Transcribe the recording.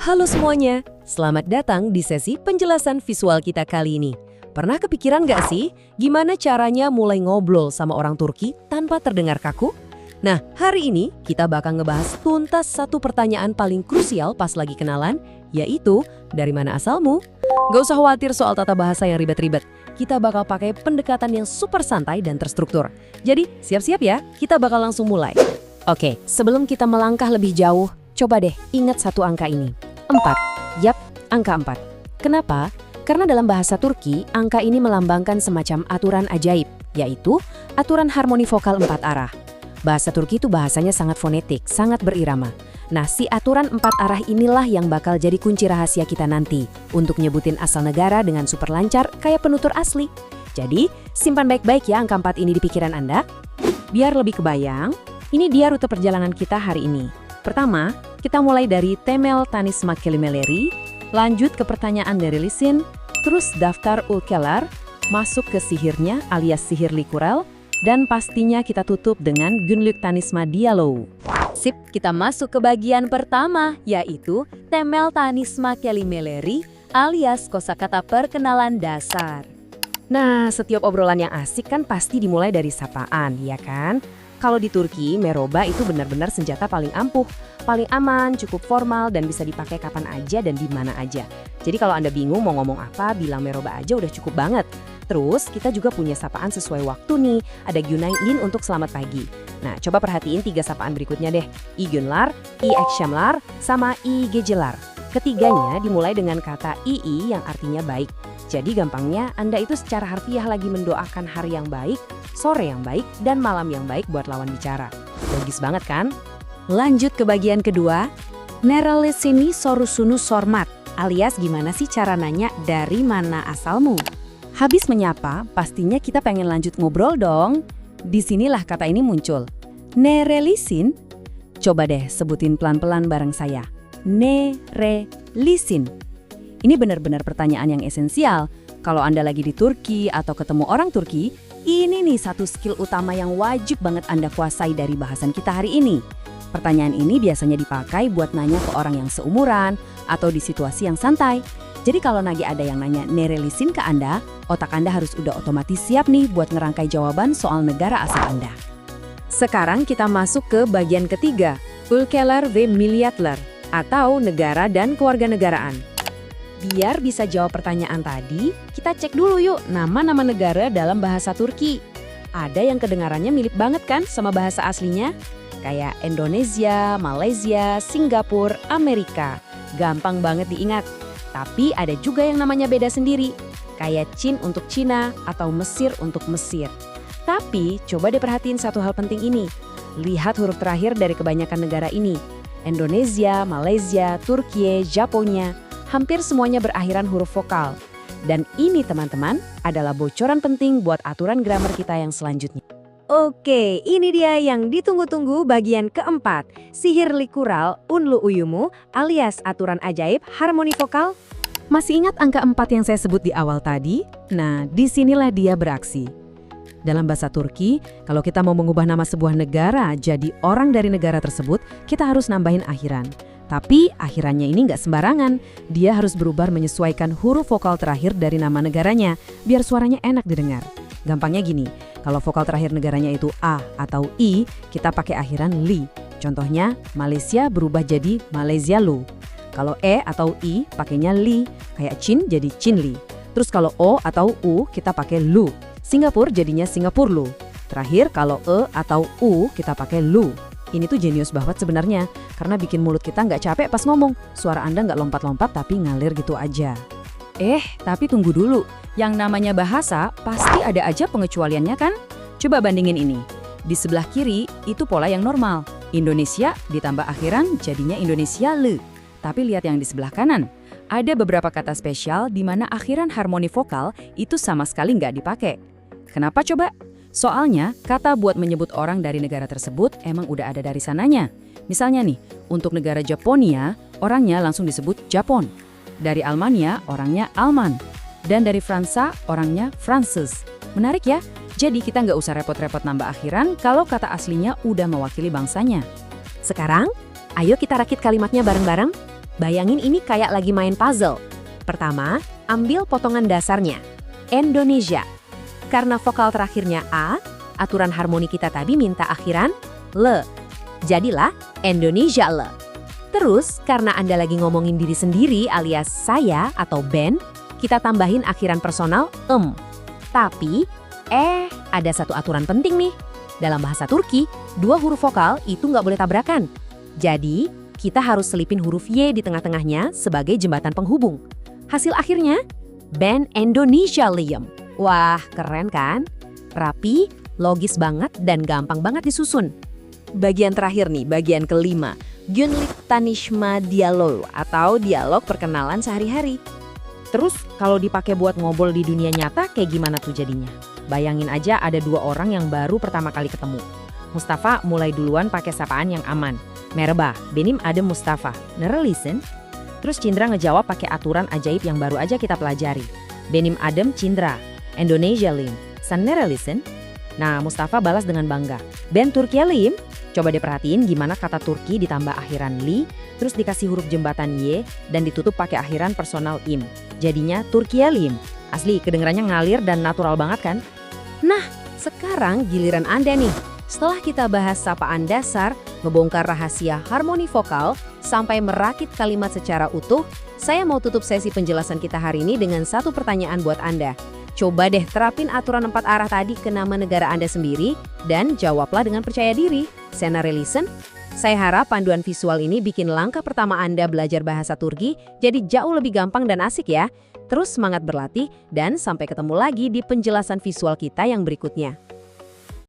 Halo semuanya, selamat datang di sesi penjelasan visual kita kali ini. Pernah kepikiran nggak sih gimana caranya mulai ngobrol sama orang Turki tanpa terdengar kaku? Nah, hari ini kita bakal ngebahas tuntas satu pertanyaan paling krusial pas lagi kenalan, yaitu dari mana asalmu? Gak usah khawatir soal tata bahasa yang ribet-ribet. Kita bakal pakai pendekatan yang super santai dan terstruktur. Jadi, siap-siap ya, kita bakal langsung mulai. Oke, sebelum kita melangkah lebih jauh, coba deh ingat satu angka ini. 4. Yap, angka 4. Kenapa? Karena dalam bahasa Turki, angka ini melambangkan semacam aturan ajaib, yaitu aturan harmoni vokal 4 arah. Bahasa Turki itu bahasanya sangat fonetik, sangat berirama. Nah, si aturan 4 arah inilah yang bakal jadi kunci rahasia kita nanti untuk nyebutin asal negara dengan super lancar kayak penutur asli. Jadi, simpan baik-baik ya angka 4 ini di pikiran Anda. Biar lebih kebayang, ini dia rute perjalanan kita hari ini. Pertama, kita mulai dari Temel Tanisma Kelimeleri, lanjut ke pertanyaan dari Lisin, terus daftar Ulkelar, masuk ke sihirnya alias sihir Likurel, dan pastinya kita tutup dengan Günlük Tanisma Dialog. Sip, kita masuk ke bagian pertama, yaitu Temel Tanisma Kelimeleri alias kosakata perkenalan dasar. Nah, setiap obrolan yang asik kan pasti dimulai dari sapaan, ya kan? Kalau di Turki, meroba itu benar-benar senjata paling ampuh, paling aman, cukup formal, dan bisa dipakai kapan aja dan di mana aja. Jadi kalau Anda bingung mau ngomong apa, bilang meroba aja udah cukup banget. Terus, kita juga punya sapaan sesuai waktu nih. Ada Günaydin untuk selamat pagi. Nah, coba perhatiin 3 sapaan berikutnya deh. I Günler, I Akşamlar, sama I Geceler. Ketiganya dimulai dengan kata II yang artinya baik. Jadi gampangnya, Anda itu secara harfiah lagi mendoakan hari yang baik, sore yang baik, dan malam yang baik buat lawan bicara. Logis banget kan? Lanjut ke bagian kedua, Nerelesini sorusunu sormat, alias gimana sih cara nanya dari mana asalmu? Habis menyapa, pastinya kita pengen lanjut ngobrol dong. Disinilah kata ini muncul. Nerelisin? Coba deh sebutin pelan-pelan bareng saya. Nerelisin. Ini benar-benar pertanyaan yang esensial. Kalau Anda lagi di Turki atau ketemu orang Turki, ini nih satu skill utama yang wajib banget Anda kuasai dari bahasan kita hari ini. Pertanyaan ini biasanya dipakai buat nanya ke orang yang seumuran atau di situasi yang santai. Jadi kalau lagi ada yang nanya nerelisin ke Anda, otak Anda harus udah otomatis siap nih buat ngerangkai jawaban soal negara asal Anda. Sekarang kita masuk ke bagian ketiga, Ülkeler ve Milletler, atau negara dan kewarganegaraan. Biar bisa jawab pertanyaan tadi, kita cek dulu yuk nama-nama negara dalam bahasa Turki. Ada yang kedengarannya mirip banget kan sama bahasa aslinya? Kayak Indonesia, Malaysia, Singapura, Amerika. Gampang banget diingat. Tapi ada juga yang namanya beda sendiri. Kayak Chin untuk Cina atau Mesir untuk Mesir. Tapi coba deh perhatiin satu hal penting ini. Lihat huruf terakhir dari kebanyakan negara ini. Indonesia, Malaysia, Turki, Japonia. Hampir semuanya berakhiran huruf vokal. Dan ini teman-teman adalah bocoran penting buat aturan grammar kita yang selanjutnya. Oke, ini dia yang ditunggu-tunggu bagian keempat. Sihir Likural Unlu Uyumu alias aturan ajaib harmoni vokal. Masih ingat angka 4 yang saya sebut di awal tadi? Nah, disinilah dia beraksi. Dalam bahasa Turki, kalau kita mau mengubah nama sebuah negara jadi orang dari negara tersebut, kita harus nambahin akhiran. Tapi akhirannya ini nggak sembarangan. Dia harus berubah menyesuaikan huruf vokal terakhir dari nama negaranya, biar suaranya enak didengar. Gampangnya gini, kalau vokal terakhir negaranya itu A atau I, kita pakai akhiran li. Contohnya, Malaysia berubah jadi Malaysia Lu. Kalau E atau I, pakainya li, kayak Chin jadi Chinli. Terus kalau O atau U, kita pakai Lu. Singapura jadinya Singapura Lu. Terakhir, kalau E atau U, kita pakai Lu. Ini tuh jenius banget sebenarnya, karena bikin mulut kita nggak capek pas ngomong. Suara Anda nggak lompat-lompat tapi ngalir gitu aja. Tapi tunggu dulu. Yang namanya bahasa pasti ada aja pengecualiannya kan? Coba bandingin ini. Di sebelah kiri itu pola yang normal. Indonesia ditambah akhiran jadinya Indonesia Le. Tapi lihat yang di sebelah kanan. Ada beberapa kata spesial di mana akhiran harmoni vokal itu sama sekali nggak dipakai. Kenapa coba? Soalnya kata buat menyebut orang dari negara tersebut emang udah ada dari sananya. Misalnya nih, untuk negara Japonia, orangnya langsung disebut Japon. Dari Almania, orangnya Alman. Dan dari Fransa, orangnya Frances. Menarik ya? Jadi kita nggak usah repot-repot nambah akhiran kalau kata aslinya udah mewakili bangsanya. Sekarang, ayo kita rakit kalimatnya bareng-bareng. Bayangin ini kayak lagi main puzzle. Pertama, ambil potongan dasarnya. Indonesia. Karena vokal terakhirnya A, aturan harmoni kita tadi minta akhiran le. Jadilah Indonesia le. Terus, karena Anda lagi ngomongin diri sendiri alias saya atau band, kita tambahin akhiran personal Tapi, ada satu aturan penting nih. Dalam bahasa Turki, dua huruf vokal itu nggak boleh tabrakan. Jadi, kita harus selipin huruf Y di tengah-tengahnya sebagai jembatan penghubung. Hasil akhirnya, band Indonesia Liam. Wah, keren kan? Rapi, logis banget, dan gampang banget disusun. Bagian terakhir nih, bagian kelima. Günlük tanışma diyalog atau dialog perkenalan sehari-hari. Terus, kalau dipakai buat ngobrol di dunia nyata, kayak gimana tuh jadinya? Bayangin aja ada dua orang yang baru pertama kali ketemu. Mustafa mulai duluan pakai sapaan yang aman. Merhaba, benim adım Mustafa. Nerelisin? Terus Cindra ngejawab pakai aturan ajaib yang baru aja kita pelajari. Benim adım Cindra. Indonesia Lim. Sen nerelisin? Nah, Mustafa balas dengan bangga. Ben Turkiye Lim? Coba diperhatiin gimana kata Turki ditambah akhiran li, terus dikasih huruf jembatan Y, dan ditutup pakai akhiran personal im. Jadinya Turkiye Lim. Asli, kedengarannya ngalir dan natural banget kan? Nah, sekarang giliran Anda nih. Setelah kita bahas sapaan dasar, ngebongkar rahasia harmoni vokal, sampai merakit kalimat secara utuh, saya mau tutup sesi penjelasan kita hari ini dengan satu pertanyaan buat Anda. Coba deh terapin aturan 4 arah tadi ke nama negara Anda sendiri, dan jawablah dengan percaya diri. Sena relisen? Saya harap panduan visual ini bikin langkah pertama Anda belajar bahasa Turki jadi jauh lebih gampang dan asik ya. Terus semangat berlatih, dan sampai ketemu lagi di penjelasan visual kita yang berikutnya.